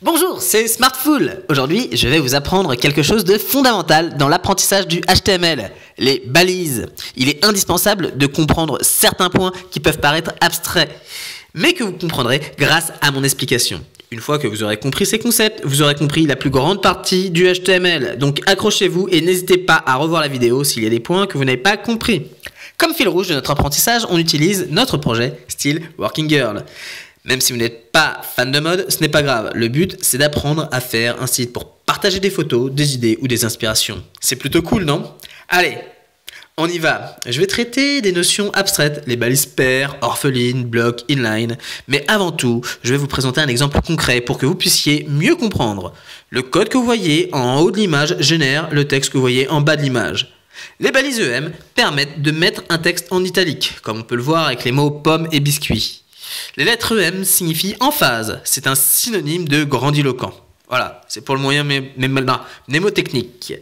Bonjour, c'est Smartful. Aujourd'hui, je vais vous apprendre quelque chose de fondamental dans l'apprentissage du HTML, les balises. Il est indispensable de comprendre certains points qui peuvent paraître abstraits, mais que vous comprendrez grâce à mon explication. Une fois que vous aurez compris ces concepts, vous aurez compris la plus grande partie du HTML. Donc accrochez-vous et n'hésitez pas à revoir la vidéo s'il y a des points que vous n'avez pas compris. Comme fil rouge de notre apprentissage, on utilise notre projet style Working Girl. Même si vous n'êtes pas fan de mode, ce n'est pas grave. Le but, c'est d'apprendre à faire un site pour partager des photos, des idées ou des inspirations. C'est plutôt cool, non? Allez, on y va. Je vais traiter des notions abstraites, les balises paires, orphelines, blocs, inline. Mais avant tout, je vais vous présenter un exemple concret pour que vous puissiez mieux comprendre. Le code que vous voyez en haut de l'image génère le texte que vous voyez en bas de l'image. Les balises EM permettent de mettre un texte en italique, comme on peut le voir avec les mots pommes et biscuits. Les lettres EM signifient emphase, c'est un synonyme de grandiloquent. Voilà, c'est pour le moyen mnémotechnique.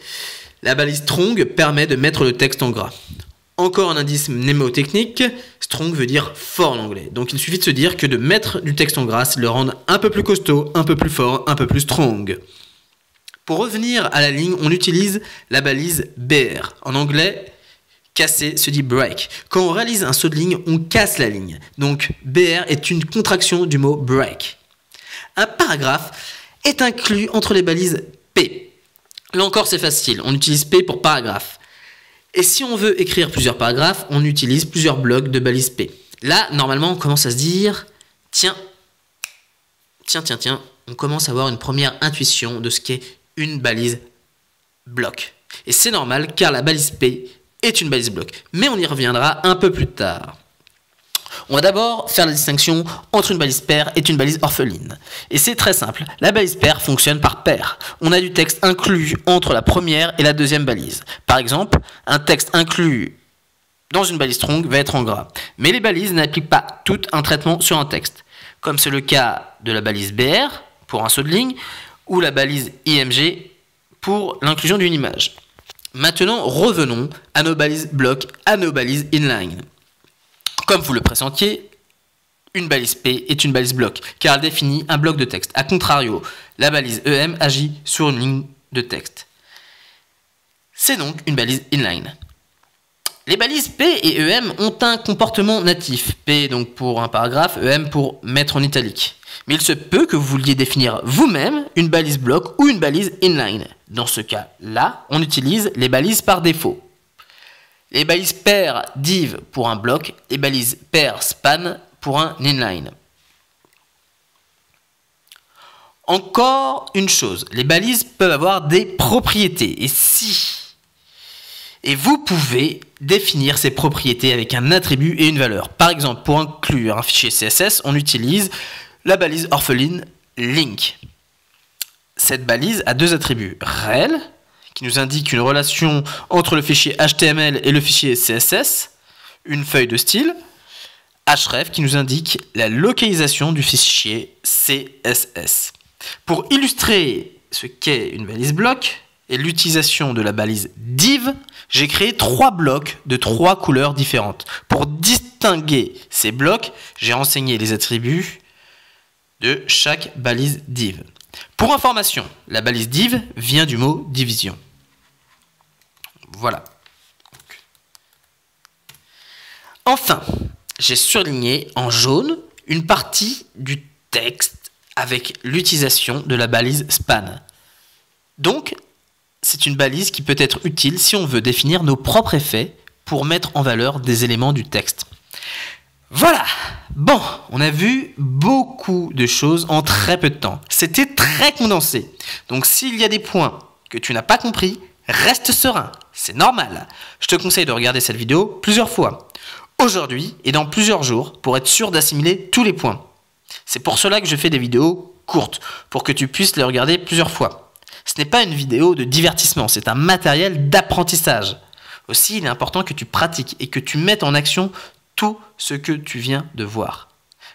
La balise strong permet de mettre le texte en gras. Encore un indice mnémotechnique, strong veut dire fort en anglais. Donc il suffit de se dire que de mettre du texte en gras, c'est de le rendre un peu plus costaud, un peu plus fort, un peu plus strong. Pour revenir à la ligne, on utilise la balise BR. En anglais, casser se dit break. Quand on réalise un saut de ligne, on casse la ligne. Donc BR est une contraction du mot break. Un paragraphe est inclus entre les balises P. Là encore c'est facile, on utilise P pour paragraphe. Et si on veut écrire plusieurs paragraphes, on utilise plusieurs blocs de balises P. Là, normalement, on commence à se dire, tiens, on commence à avoir une première intuition de ce qu'est une balise bloc. Et c'est normal car la balise P est une balise bloc, mais on y reviendra un peu plus tard. On va d'abord faire la distinction entre une balise paire et une balise orpheline. Et c'est très simple, la balise paire fonctionne par paire. On a du texte inclus entre la première et la deuxième balise. Par exemple, un texte inclus dans une balise strong va être en gras. Mais les balises n'appliquent pas toutes un traitement sur un texte, comme c'est le cas de la balise BR pour un saut de ligne, ou la balise IMG pour l'inclusion d'une image. Maintenant, revenons à nos balises blocs, à nos balises inline. Comme vous le pressentiez, une balise P est une balise bloc, car elle définit un bloc de texte. A contrario, la balise EM agit sur une ligne de texte. C'est donc une balise inline. Les balises P et EM ont un comportement natif. P donc pour un paragraphe, EM pour mettre en italique. Mais il se peut que vous vouliez définir vous-même une balise bloc ou une balise inline. Dans ce cas-là, on utilise les balises par défaut. Les balises pair div pour un bloc, les balises pair span pour un inline. Encore une chose, les balises peuvent avoir des propriétés. Et vous pouvez définir ces propriétés avec un attribut et une valeur. Par exemple, pour inclure un fichier CSS, on utilise la balise orpheline link. Cette balise a deux attributs. Rel, qui nous indique une relation entre le fichier HTML et le fichier CSS, une feuille de style. Href, qui nous indique la localisation du fichier CSS. Pour illustrer ce qu'est une balise bloc et l'utilisation de la balise div, j'ai créé 3 blocs de 3 couleurs différentes. Pour distinguer ces blocs, j'ai renseigné les attributs de chaque balise div. Pour information, la balise div vient du mot division. Voilà. Enfin, j'ai surligné en jaune une partie du texte avec l'utilisation de la balise span. Donc, c'est une balise qui peut être utile si on veut définir nos propres effets pour mettre en valeur des éléments du texte. Voilà. Bon, on a vu beaucoup de choses en très peu de temps. C'était très condensé. Donc s'il y a des points que tu n'as pas compris, reste serein. C'est normal. Je te conseille de regarder cette vidéo plusieurs fois. Aujourd'hui et dans plusieurs jours pour être sûr d'assimiler tous les points. C'est pour cela que je fais des vidéos courtes, pour que tu puisses les regarder plusieurs fois. Ce n'est pas une vidéo de divertissement, c'est un matériel d'apprentissage. Aussi, il est important que tu pratiques et que tu mettes en action tout ce que tu viens de voir.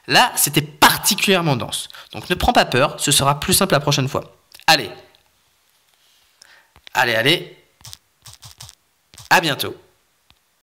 Là, c'était particulièrement dense. Donc ne prends pas peur, ce sera plus simple la prochaine fois. Allez. À bientôt.